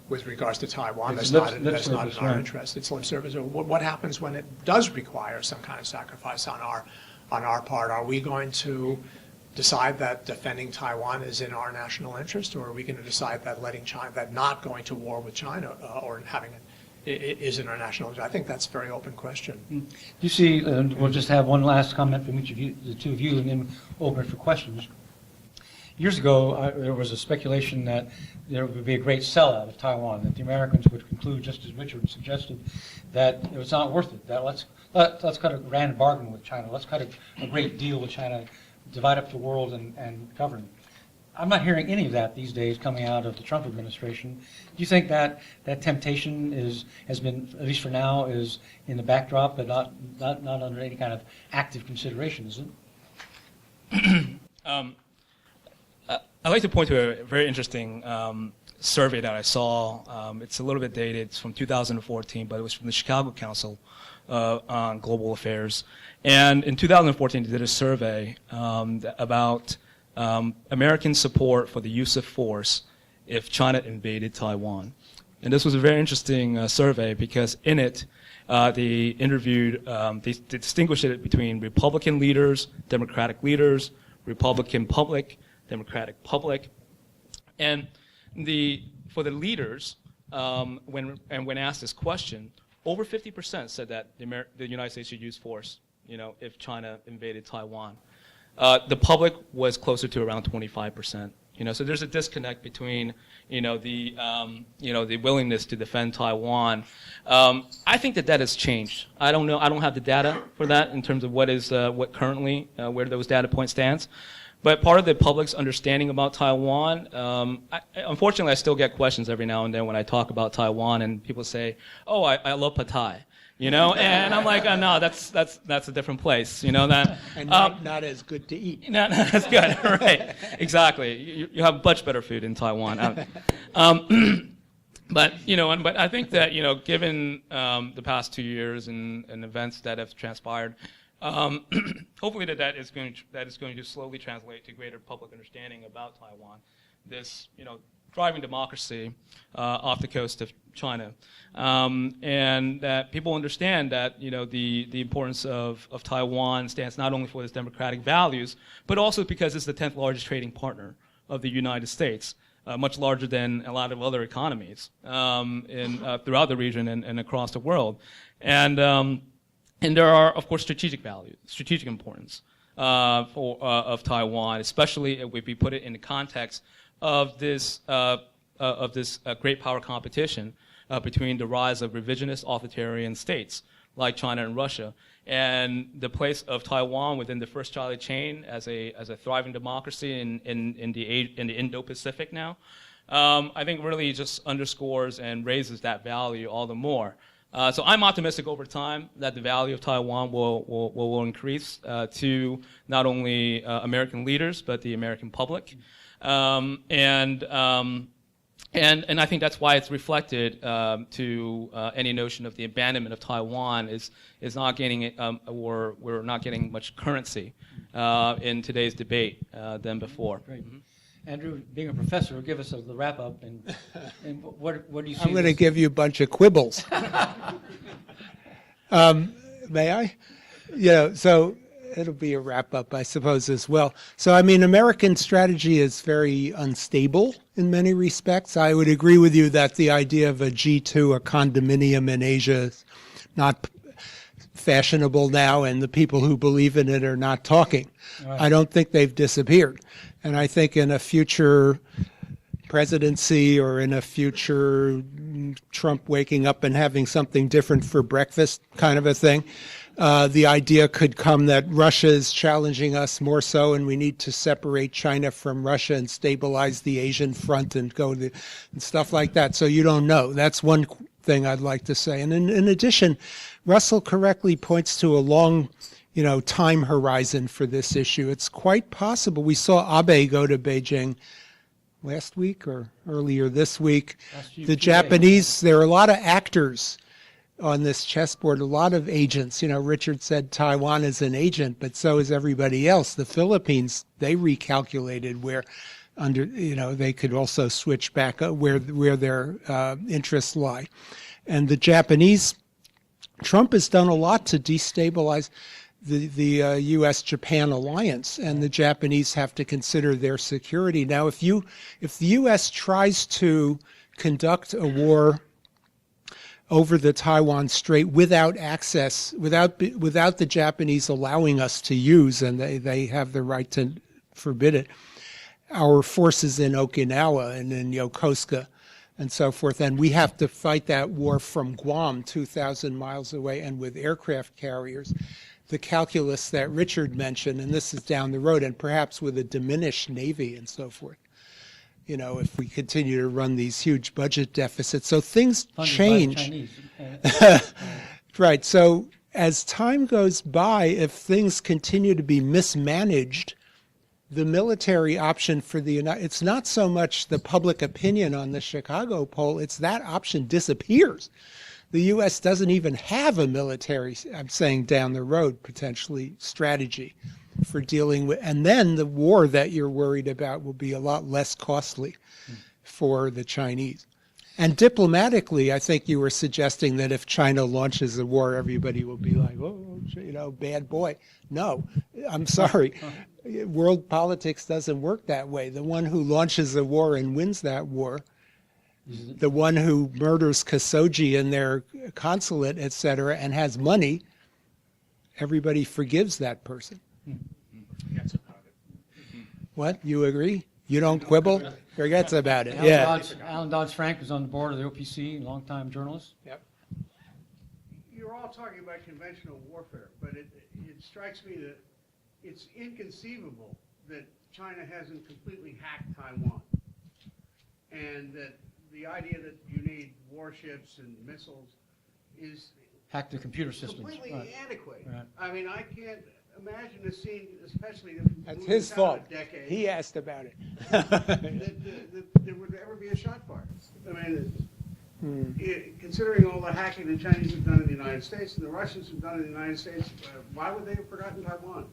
with regards to Taiwan. It's That's lip not in service, our right. interest. It's lip service. What happens when it does require some kind of sacrifice on our part? Are we going to decide that defending Taiwan is in our national interest, or are we going to decide that not going to war with China or having it is in our national interest? I think that's a very open question. Do you see, and we'll just have one last comment from each of you, the two of you, and then open it for questions. Years ago, there was a speculation that there would be a great sellout of Taiwan, that the Americans would conclude, just as Richard suggested, that it was not worth it, that let's cut a grand bargain with China, let's cut a great deal with China, divide up the world and govern. I'm not hearing any of that these days coming out of the Trump administration. Do you think that temptation has been, at least for now, is in the backdrop, but not under any kind of active consideration, is it? I'd like to point to a very interesting survey that I saw. It's a little bit dated. It's from 2014, but it was from the Chicago Council on Global Affairs. And in 2014, they did a survey about American support for the use of force if China invaded Taiwan. And this was a very interesting survey because in it, they interviewed, they distinguished it between Republican leaders, Democratic leaders, Republican public, Democratic public. And for the leaders, when asked this question, over 50% said that the United States should use force, if China invaded Taiwan. The public was closer to around 25%. So there's a disconnect between, the willingness to defend Taiwan. I think that has changed. I don't know. I don't have the data for that in terms of what currently, where those data points stands. But part of the public's understanding about Taiwan, unfortunately, I still get questions every now and then when I talk about Taiwan, and people say, "Oh, I love pad thai," and I'm like, "No, that's a different place," that. And not as good to eat. Not as good, right? Exactly. You have much better food in Taiwan. But I think that given the past 2 years and events that have transpired. Hopefully that is going to slowly translate to greater public understanding about Taiwan, this thriving democracy off the coast of China, and that people understand that the importance of Taiwan stands not only for its democratic values, but also because it's the 10th largest trading partner of the United States, much larger than a lot of other economies throughout the region and across the world, and there are, of course, strategic importance of Taiwan, especially if we put it in the context of this great power competition between the rise of revisionist authoritarian states like China and Russia, and the place of Taiwan within the first Charlie chain as a thriving democracy in the Indo-Pacific now. I think really just underscores and raises that value all the more. So I'm optimistic over time that the value of Taiwan will increase to not only American leaders but the American public, and I think that's why it's reflected to any notion of the abandonment of Taiwan is not getting or we're not getting much currency in today's debate than before. Great. Mm-hmm. Andrew, being a professor, give us the wrap up, and what do you see? I'm going to give you a bunch of quibbles. May I? So it'll be a wrap up, I suppose, as well. So, American strategy is very unstable in many respects. I would agree with you that the idea of a G2, a condominium in Asia, is not fashionable now, and the people who believe in it are not talking. Right. I don't think they've disappeared. And I think in a future presidency or in a future Trump waking up and having something different for breakfast kind of a thing, the idea could come that Russia is challenging us more so, and we need to separate China from Russia and stabilize the Asian front and and stuff like that. So you don't know. That's one thing I'd like to say. And in addition, Russell correctly points to a long time horizon for this issue. It's quite possible. We saw Abe go to Beijing last week or earlier this week. The Japanese, there are a lot of actors on this chessboard, a lot of agents. Richard said Taiwan is an agent, but so is everybody else. The Philippines, they recalculated where they could also switch back where their interests lie. And the Japanese, Trump has done a lot to destabilize the U.S.-Japan alliance, and the Japanese have to consider their security. Now, if the U.S. tries to conduct a war over the Taiwan Strait without access, without the Japanese allowing us to use, and they have the right to forbid it, our forces in Okinawa and in Yokosuka and so forth, and we have to fight that war from Guam, 2,000 miles away, and with aircraft carriers. The calculus that Richard mentioned, and this is down the road, and perhaps with a diminished Navy and so forth, if we continue to run these huge budget deficits. So things change. Right. So as time goes by, if things continue to be mismanaged, the military option for it's not so much the public opinion on the Chicago poll, it's that option disappears. The U.S. doesn't even have a military, I'm saying down the road, potentially, strategy for dealing with, and then the war that you're worried about will be a lot less costly for the Chinese. And diplomatically, I think you were suggesting that if China launches a war, everybody will be like, oh, bad boy. No, I'm sorry. World politics doesn't work that way. The one who launches a war and wins that war, the one who murders Khashoggi in their consulate, etc., and has money, everybody forgives that person. Forgets about it. What? You agree? You don't quibble? Forgets about it. Alan Yeah. Alan Dodds-Frank was on the board of the OPC, longtime journalist. Yep. You're all talking about conventional warfare, but it strikes me that it's inconceivable that China hasn't completely hacked Taiwan, and that the idea that you need warships and missiles is Hacked the computer systems. completely Right. antiquated. Right. I mean, I can't imagine a scene, especially if That's moving his down fault. a decade, He asked about it. that there would ever be a shot fired. I mean, considering all the hacking the Chinese have done in the United States and the Russians have done in the United States, why would they have forgotten Taiwan?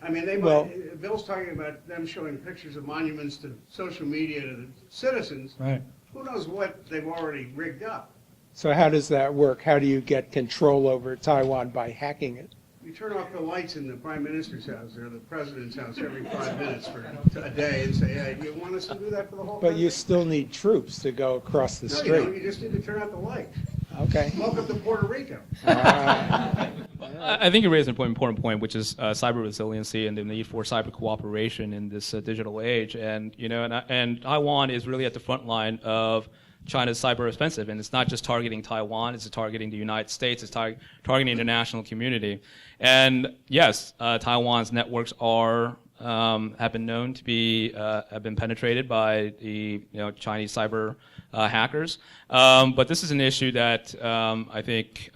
I mean, they Well- might, Bill's talking about them showing pictures of monuments to social media to the citizens. Right. Who knows what they've already rigged up? So how does that work? How do you get control over Taiwan by hacking it? You turn off the lights in the prime minister's house or the president's house every 5 minutes for a day and say, hey, you want us to do that for the whole But country? you still need troops to go across the No, you don't. strait. You just need to turn out the lights. Okay. Welcome to Puerto Rico. I think you raised an important point, which is cyber resiliency and the need for cyber cooperation in this digital age. And and Taiwan is really at the front line of China's cyber offensive, and it's not just targeting Taiwan; it's targeting the United States, it's targeting the international community. And yes, Taiwan's networks have been known to be have been penetrated by the Chinese cyber hackers. But this is an issue that I think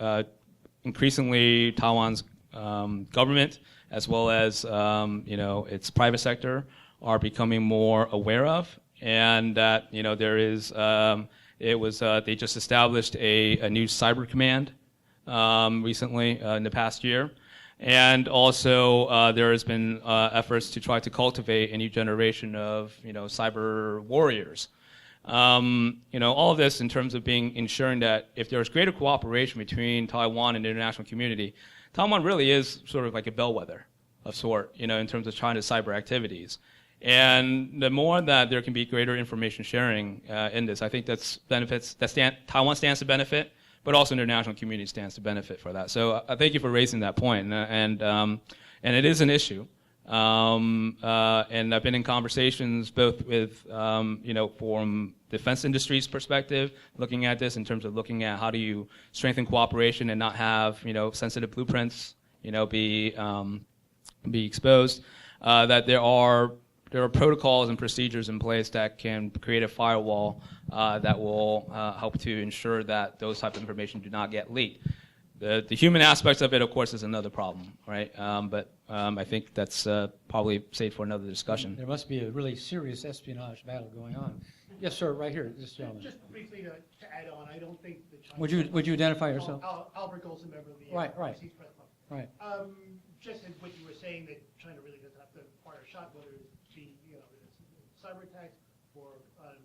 increasingly Taiwan's government, as well as its private sector, are becoming more aware of, and that there is they just established a new cyber command recently in the past year. And also, there has been efforts to try to cultivate a new generation of, cyber warriors. All of this in terms of ensuring that if there's greater cooperation between Taiwan and the international community, Taiwan really is sort of like a bellwether of sort, in terms of China's cyber activities. And the more that there can be greater information sharing in this, I think Taiwan stands to benefit, but also the international community stands to benefit for that. So I thank you for raising that point, and it is an issue. And I've been in conversations both with, from defense industry's perspective, looking at this in terms of looking at how do you strengthen cooperation and not have, sensitive blueprints, be exposed. That there are protocols and procedures in place that can create a firewall that will help to ensure that those type of information do not get leaked. The human aspects of it, of course, is another problem, right? But I think that's probably saved for another discussion. There must be a really serious espionage battle going on. Yes, sir, right here, this gentleman. Just briefly to add on, I don't think the Chinese... Would you identify yourself? Albert Golson, member of the Right. Overseas Press Club. Right. Just as what you were saying, that China really doesn't have to fire a shot, whether it be cyber attacks or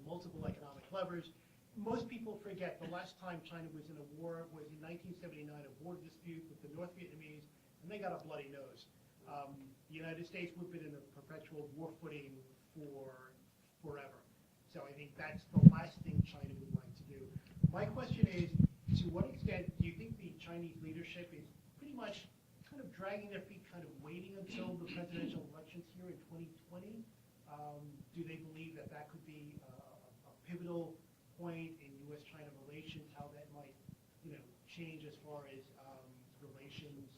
multiple economic levers. Most people forget the last time China was in a war was in 1979, a war dispute with the North Vietnamese, and they got a bloody nose. The United States would have been in a perpetual war footing for forever. So I think that's the last thing China would like to do. My question is, to what extent do you think the Chinese leadership is pretty much kind of dragging their feet, kind of waiting until the presidential elections here in 2020? Do they believe that that could be a pivotal point in U.S.-China relations, how that might, change as far as relations,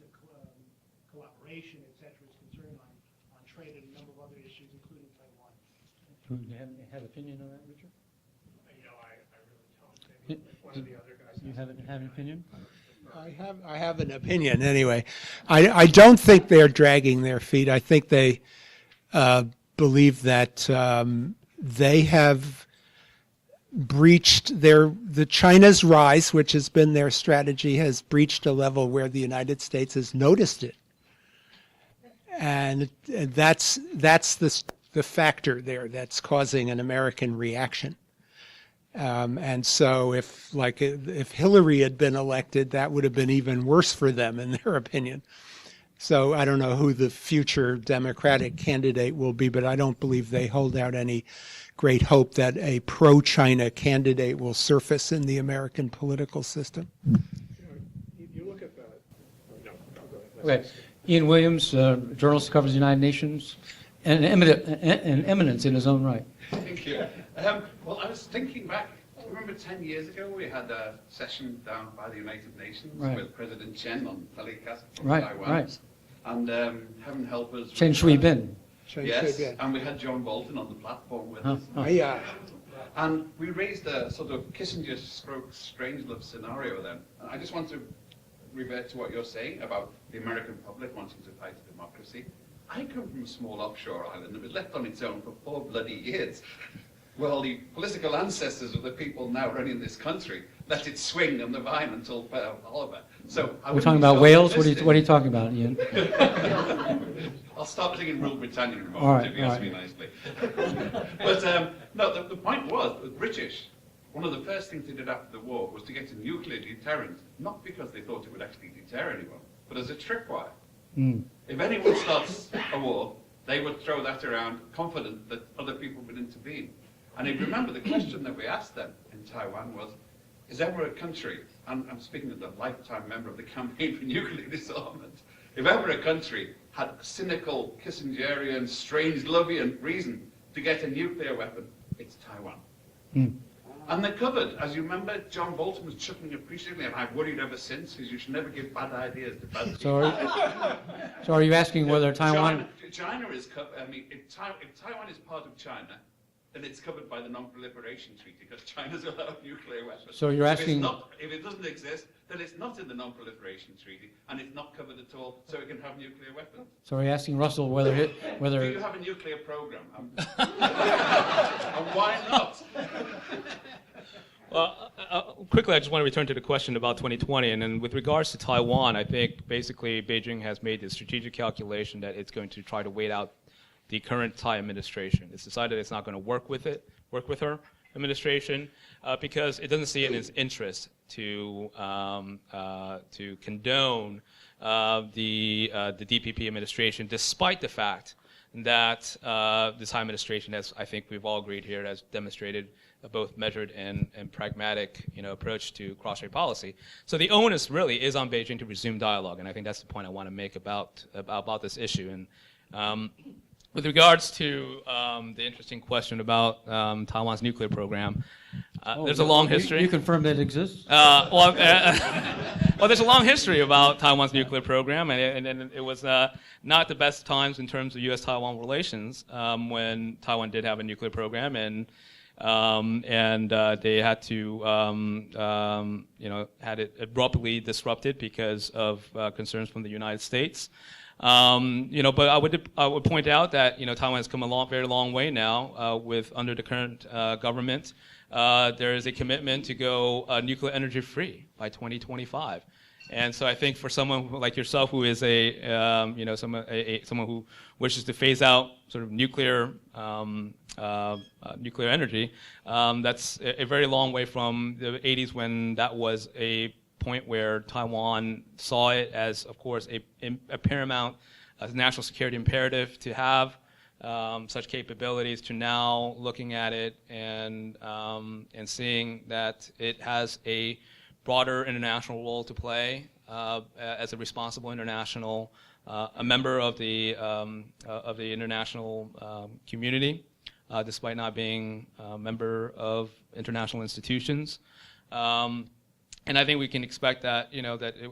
collaboration, et cetera, is concerned on trade and a number of other issues, including Taiwan? Do you have opinion on that, Richard? I really don't. Maybe one of the other guys. You have an opinion? I have an opinion anyway. I don't think they're dragging their feet. I think they believe that they have breached the China's rise, which has been their strategy, has breached a level where the United States has noticed it, and that's the factor there that's causing an American reaction. And so if Hillary had been elected, that would have been even worse for them, in their opinion. So I don't know who the future Democratic candidate will be, but I don't believe they hold out any great hope that a pro-China candidate will surface in the American political system. You look at that. No, go ahead. Okay. Ian Williams, journalist who covers the United Nations, and an eminence in his own right. Thank you. Well, I was thinking back. I remember 10 years ago we had a session down by the United Nations Right. with President Chen on telecast from Right, Taiwan. right. And heaven help us. Chen Shui-bin. Yes, and we had John Bolton on the platform with Huh, us. huh. Yeah. And we raised a sort of Kissinger-Strangelove scenario then. And I just want to revert to what you're saying about the American public wanting to fight democracy. I come from a small offshore island that was left on its own for 4 bloody years. Well, the political ancestors of the people now running this country let it swing on the vine until Pearl Harbor. So We're talking about Wales? What are you talking about, Ian? I'll start singing Rule Britannia in a All moment, right, if you all ask me nicely. But no, the point was, the British, one of the first things they did after the war was to get a nuclear deterrent, not because they thought it would actually deter anyone, but as a tripwire. If anyone starts a war, they would throw that around, confident that other people would intervene. And if you remember, the question that we asked them in Taiwan was, is ever a country, and I'm speaking as a lifetime member of the Campaign for Nuclear Disarmament, if ever a country had a cynical, Kissingerian, Strangelovian reason to get a nuclear weapon, it's Taiwan. And they're covered. As you remember, John Bolton was chuckling appreciatively, and I've worried ever since, because you should never give bad ideas to bad people. So are you asking whether Taiwan... China is covered. I mean, if Taiwan is part of China, then it's covered by the Non-Proliferation Treaty, because China's allowed nuclear weapons. So you're asking... If it doesn't exist, then it's not in the Non-Proliferation Treaty, and it's not covered at all, so it can have nuclear weapons. So are you asking Russell whether... Do you have a nuclear program? And why not? Well, quickly, I just want to return to the question about 2020. And then with regards to Taiwan, I think basically Beijing has made the strategic calculation that it's going to try to wait out the current Thai administration. It's decided it's not going to work with her administration, because it doesn't see it in its interest to condone the DPP administration, despite the fact that the Thai administration, as I think we've all agreed here, has demonstrated a both measured and pragmatic, approach to cross-strait policy. So the onus really is on Beijing to resume dialogue, and I think that's the point I want to make about this issue. And with regards to the interesting question about Taiwan's nuclear program, there's a long history. You confirm that it exists? Well, there's a long history about Taiwan's nuclear program, and it was not the best times in terms of U.S.-Taiwan relations when Taiwan did have a nuclear program, and they had to, had it abruptly disrupted because of concerns from the United States. But I would point out that Taiwan has come a very long way now with under the current government. There is a commitment to go nuclear energy free by 2025, and so I think for someone like yourself who is someone who wishes to phase out sort of nuclear energy, that's a very long way from the 80s when that was a point where Taiwan saw it as, of course, a paramount national security imperative to have such capabilities, to now looking at it and seeing that it has a broader international role to play as a responsible international, a member of the international community, despite not being a member of international institutions. And I think we can expect that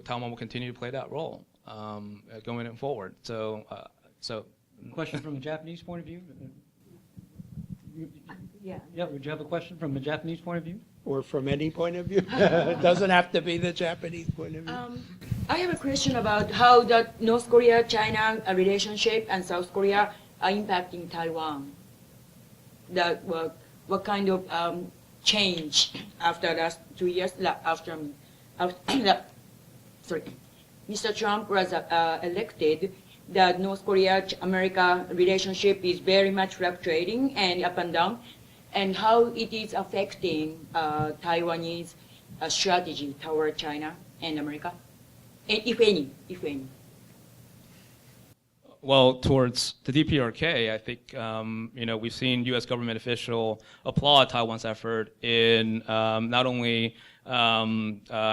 Taiwan will continue to play that role going forward. So. Question from the Japanese point of view? Yeah. Yeah, would you have a question from the Japanese point of view? Or from any point of view. It doesn't have to be the Japanese point of view. I have a question about how the North Korea-China relationship and South Korea are impacting Taiwan. What kind of change after last 2 years, after Mr. Trump was elected, the North Korea-America relationship is very much fluctuating and up and down, and how it is affecting Taiwanese strategy toward China and America, and if any. Well, towards the DPRK, I think we've seen U.S. government official applaud Taiwan's effort in not only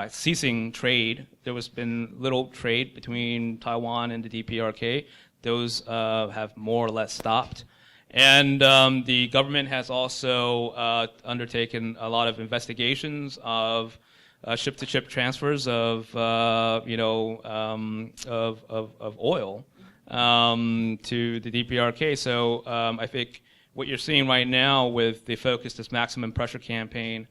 ceasing trade. There has been little trade between Taiwan and the DPRK. Those have more or less stopped. And the government has also undertaken a lot of investigations of ship-to-ship transfers of oil to the DPRK. So I think what you're seeing right now with the focus, this maximum pressure campaign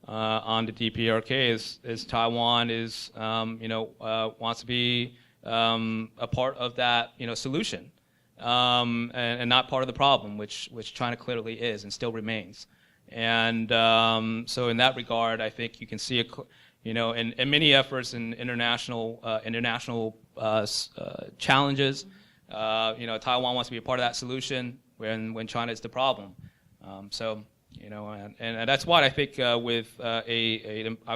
on the DPRK is Taiwan is wants to be a part of that solution and not part of the problem, which China clearly is and still remains. And so in that regard, I think you can see in many efforts in international challenges, Taiwan wants to be a part of that solution when China is the problem. And that's why I think I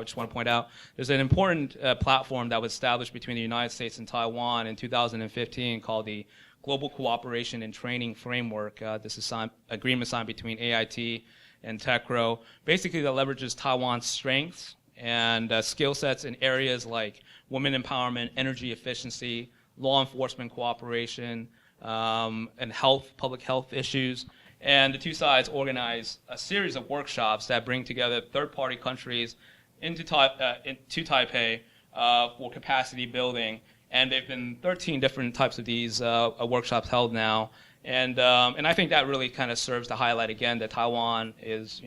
just want to point out, there's an important platform that was established between the United States and Taiwan in 2015 called the Global Cooperation and Training Framework. This is agreement signed between AIT and TECRO, basically that leverages Taiwan's strengths and skill sets in areas like women empowerment, energy efficiency, law enforcement cooperation, and public health issues. And the two sides organize a series of workshops that bring together third-party countries to Taipei for capacity building. And there have been 13 different types of these workshops held now. And I think that really kind of serves to highlight again that Taiwan has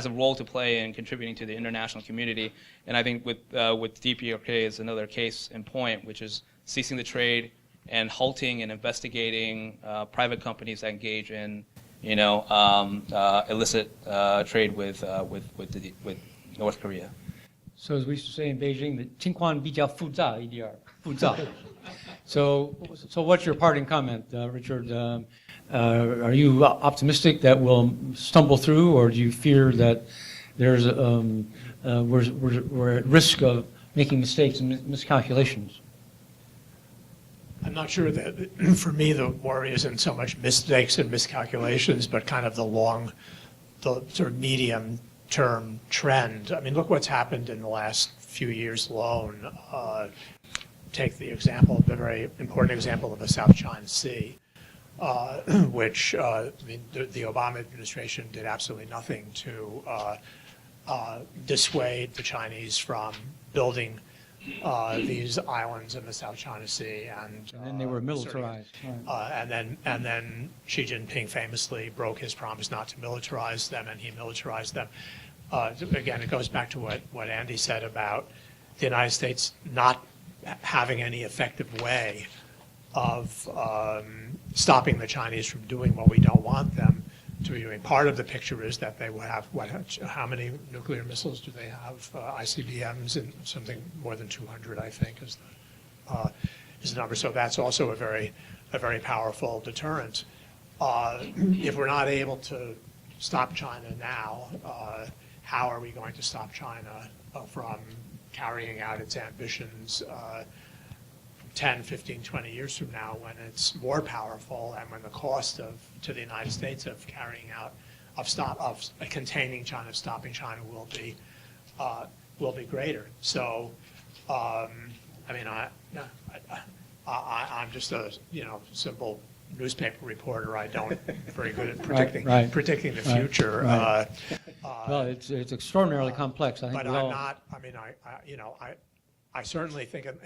a role to play in contributing to the international community. And I think with DPRK is another case in point, which is ceasing the trade and halting and investigating private companies that engage in illicit trade with North Korea. So as we used to say in Beijing, the 情况比较复杂一点，复杂。So what's your parting comment, Richard? Are you optimistic that we'll stumble through, or do you fear that there's we're at risk of making mistakes and miscalculations? I'm not sure that, for me, the worry isn't so much mistakes and miscalculations, but kind of the sort of medium-term trend. I mean, look what's happened in the last few years alone. Take the very important example of the South China Sea, which the Obama administration did absolutely nothing to dissuade the Chinese from building these islands in the South China Sea, and then they were militarized. Right. And then Xi Jinping famously broke his promise not to militarize them, and he militarized them. Again, it goes back to what Andy said about the United States not having any effective way of stopping the Chinese from doing what we don't want them to be doing. Part of the picture is that they will have, how many nuclear missiles do they have? ICBMs, and something more than 200, I think, is the number. So that's also a very powerful deterrent. If we're not able to stop China now, how are we going to stop China from carrying out its ambitions 10, 15, 20 years from now, when it's more powerful and when the cost to the United States of carrying out, of containing China, stopping China will be greater. So, I'm just a simple newspaper reporter. I don't very good at predicting the future. Right. Well, it's extraordinarily complex. I think. But I'm not. I certainly think, and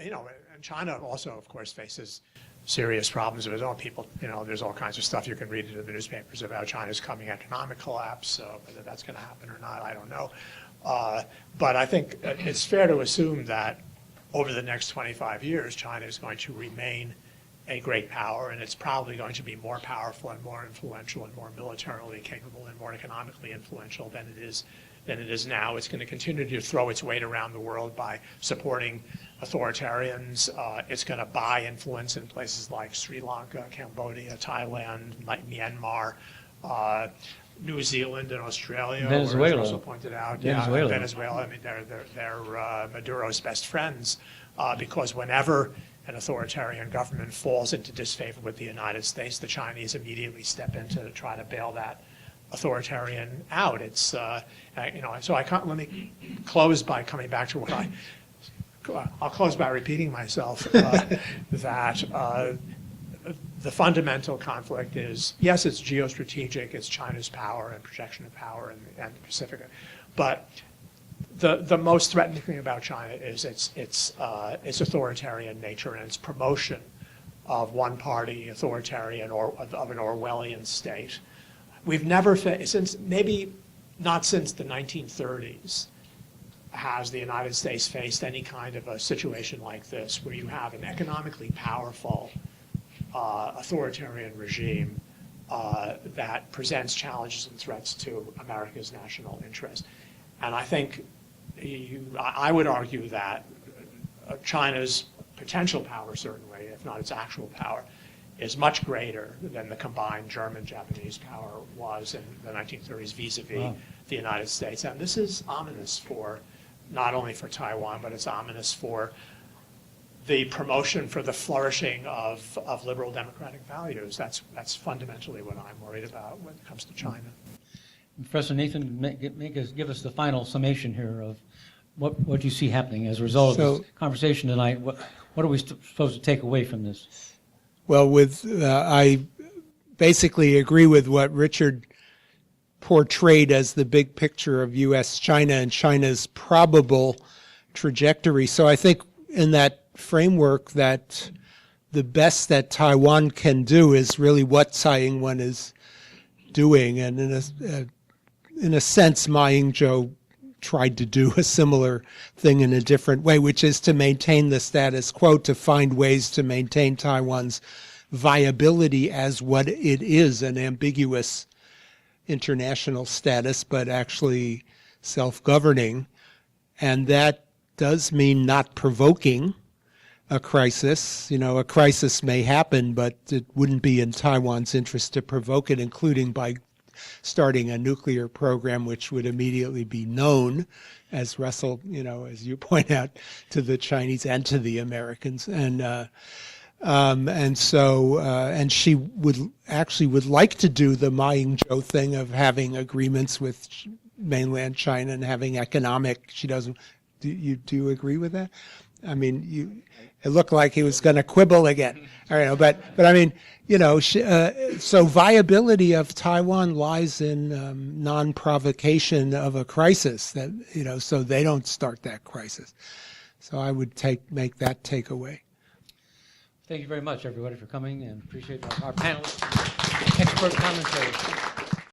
China also, of course, faces serious problems of its own. People, there's all kinds of stuff you can read in the newspapers about China's coming economic collapse. Whether that's going to happen or not, I don't know. But I think it's fair to assume that over the next 25 years, China is going to remain a great power, and it's probably going to be more powerful and more influential and more militarily capable and more economically influential than it is now. It's going to continue to throw its weight around the world by supporting authoritarians. It's going to buy influence in places like Sri Lanka, Cambodia, Thailand, Myanmar, New Zealand, and Australia. Venezuela. As Russell pointed out. Venezuela. Yeah, Venezuela. I mean, they're Maduro's best friends because whenever an authoritarian government falls into disfavor with the United States, the Chinese immediately step in to try to bail that authoritarian out. It's, so let me close by coming back to I'll close by repeating myself, that the fundamental conflict is, yes, it's geostrategic, it's China's power and projection of power in the Pacific, but the most threatening thing about China is its authoritarian nature and its promotion of one-party authoritarian or of an Orwellian state. We've never, maybe not since the 1930s, has the United States faced any kind of a situation like this, where you have an economically powerful authoritarian regime that presents challenges and threats to America's national interest. And I think I would argue that China's potential power, certainly, if not its actual power, is much greater than the combined German-Japanese power was in the 1930s vis-a-vis the United States. And this is ominous for, not only for Taiwan, but it's ominous for the promotion, for the flourishing of liberal democratic values. That's fundamentally what I'm worried about when it comes to China. Professor Nathan, give us the final summation here of what you see happening as a result of this conversation tonight. What are we supposed to take away from this? Well, I basically agree with what Richard portrayed as the big picture of U.S.-China and China's probable trajectory. So I think in that framework that the best that Taiwan can do is really what Tsai Ing-wen is doing. And in a sense, Ma Ying-jeou tried to do a similar thing in a different way, which is to maintain the status quo, to find ways to maintain Taiwan's viability as what it is, an ambiguous international status, but actually self-governing. And that does mean not provoking a crisis. A crisis may happen, but it wouldn't be in Taiwan's interest to provoke it, including by starting a nuclear program, which would immediately be known, as Russell, as you point out, to the Chinese and to the Americans. And she would like to do the Ma Ying-jeou thing of having agreements with mainland China and having economic. She doesn't. Do you agree with that? I mean, it looked like he was going to quibble again. I don't know, but I mean, so viability of Taiwan lies in non-provocation of a crisis that, so they don't start that crisis. So I would make that takeaway. Thank you very much, everybody, for coming, and appreciate our panelists' expert commentary.